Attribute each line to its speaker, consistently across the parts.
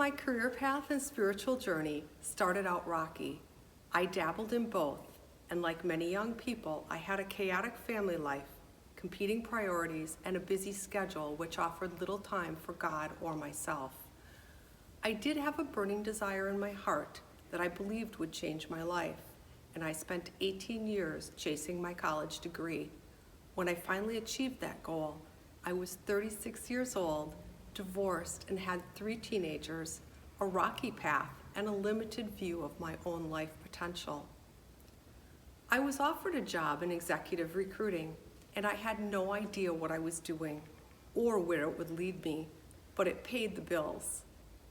Speaker 1: My career path and spiritual journey started out rocky. I dabbled in both, and like many young people, I had a chaotic family life, competing priorities, and a busy schedule which offered little time for God or myself. I did have a burning desire in my heart that I believed would change my life, and I spent 18 years chasing my college degree. When I finally achieved that goal, I was 36 years old, divorced, and had 3 teenagers, a rocky path, and a limited view of my own life potential. I was offered a job in executive recruiting, and I had no idea what I was doing or where it would lead me, but it paid the bills,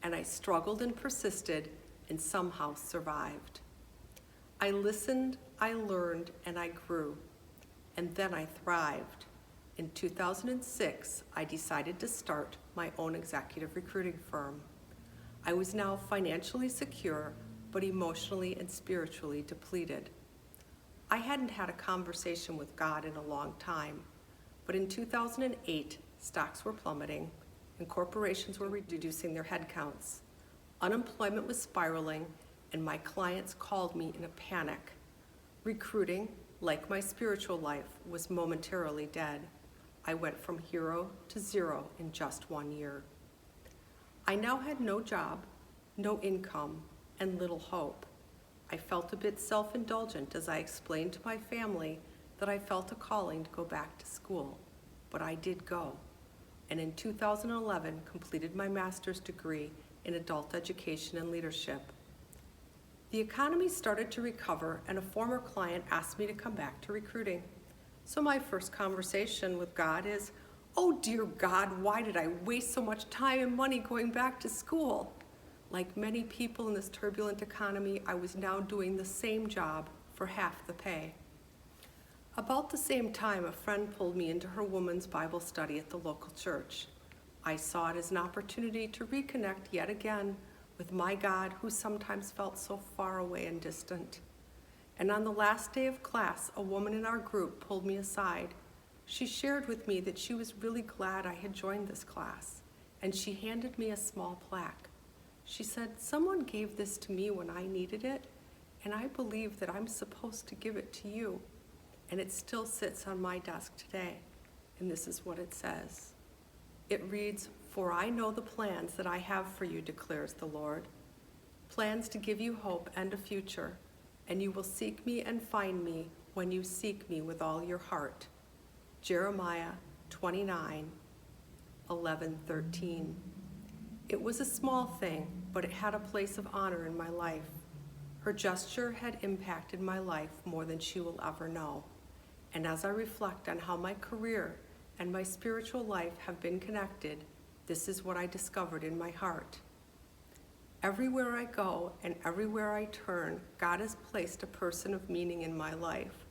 Speaker 1: and I struggled and persisted and somehow survived. I listened, I learned, and I grew, and then I thrived. In 2006, I decided to start my own executive recruiting firm. I was now financially secure, but emotionally and spiritually depleted. I hadn't had a conversation with God in a long time, but in 2008, stocks were plummeting and corporations were reducing their headcounts. Unemployment was spiraling, and my clients called me in a panic. Recruiting, like my spiritual life, was momentarily dead. I went from hero to zero in just 1 year. I now had no job, no income, and little hope. I felt a bit self-indulgent as I explained to my family that I felt a calling to go back to school, but I did go, and in 2011 completed my master's degree in adult education and leadership. The economy started to recover, and a former client asked me to come back to recruiting. So my first conversation with God is, "Oh dear God, why did I waste so much time and money going back to school?" Like many people in this turbulent economy, I was now doing the same job for half the pay. About the same time, a friend pulled me into her women's Bible study at the local church. I saw it as an opportunity to reconnect yet again with my God, who sometimes felt so far away and distant. And on the last day of class, a woman in our group pulled me aside. She shared with me that she was really glad I had joined this class, and she handed me a small plaque. She said, "Someone gave this to me when I needed it, and I believe that I'm supposed to give it to you." And it still sits on my desk today, and this is what it says. It reads, "For I know the plans that I have for you, declares the Lord, plans to give you hope and a future, and you will seek me and find me when you seek me with all your heart." Jeremiah 29:11-13. It was a small thing, but it had a place of honor in my life. Her gesture had impacted my life more than she will ever know. And as I reflect on how my career and my spiritual life have been connected, this is what I discovered in my heart. Everywhere I go and everywhere I turn, God has placed a person of meaning in my life.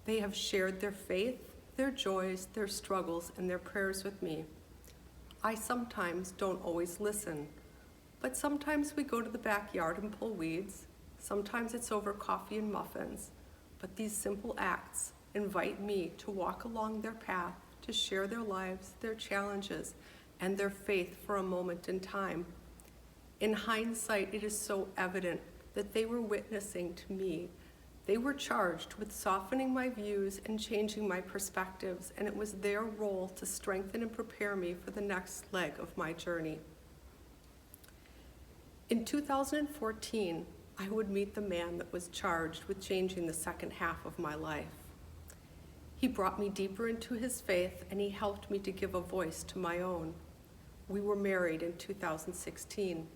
Speaker 1: They have shared their faith, their joys, their struggles, and their prayers with me. I sometimes don't always listen, but sometimes we go to the backyard and pull weeds. Sometimes it's over coffee and muffins, but these simple acts invite me to walk along their path, to share their lives, their challenges, and their faith for a moment in time. In hindsight, it is so evident that they were witnessing to me. They were charged with softening my views and changing my perspectives, and it was their role to strengthen and prepare me for the next leg of my journey. In 2014, I would meet the man that was charged with changing the second half of my life. He brought me deeper into his faith, and he helped me to give a voice to my own. We were married in 2016.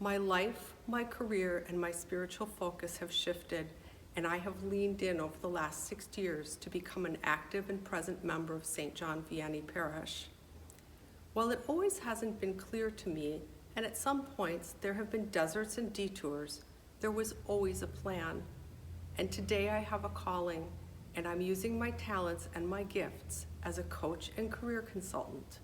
Speaker 1: My life, my career, and my spiritual focus have shifted, and I have leaned in over the last 6 years to become an active and present member of St. John Vianney Parish. While it always hasn't been clear to me, and at some points there have been deserts and detours, there was always a plan. And today I have a calling, and I'm using my talents and my gifts as a coach and career consultant.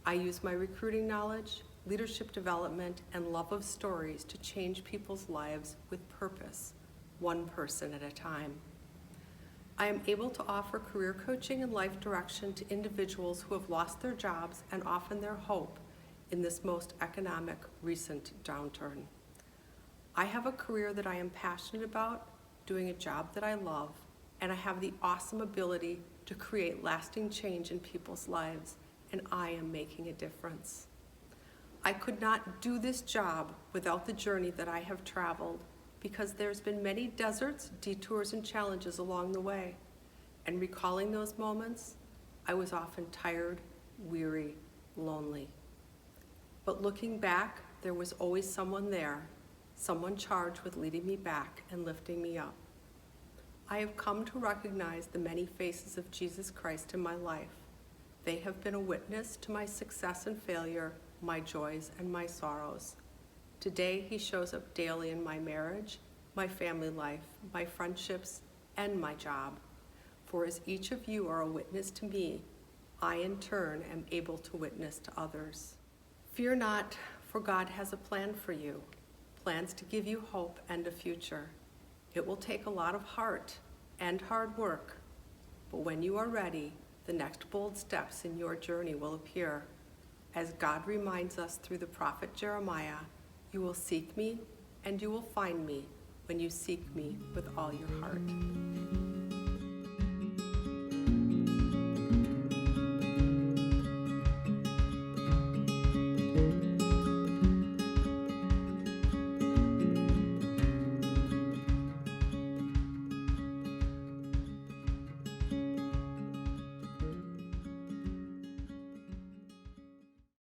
Speaker 1: I use my recruiting knowledge, leadership development, and love of stories to change people's lives with purpose, one person at a time. I am able to offer career coaching and life direction to individuals who have lost their jobs and often their hope in this most economic recent downturn. I have a career that I am passionate about, doing a job that I love, and I have the awesome ability to create lasting change in people's lives, and I am making a difference. I could not do this job without the journey that I have traveled, because there's been many deserts, detours, and challenges along the way. And recalling those moments, I was often tired, weary, lonely. But looking back, there was always someone there, someone charged with leading me back and lifting me up. I have come to recognize the many faces of Jesus Christ in my life. They have been a witness to my success and failure, my joys and my sorrows. Today, he shows up daily in my marriage, my family life, my friendships, and my job. For as each of you are a witness to me, I in turn am able to witness to others. Fear not, for God has a plan for you, plans to give you hope and a future. It will take a lot of heart and hard work, but when you are ready, the next bold steps in your journey will appear. As God reminds us through the prophet Jeremiah, you will seek me and you will find me when you seek me with all your heart.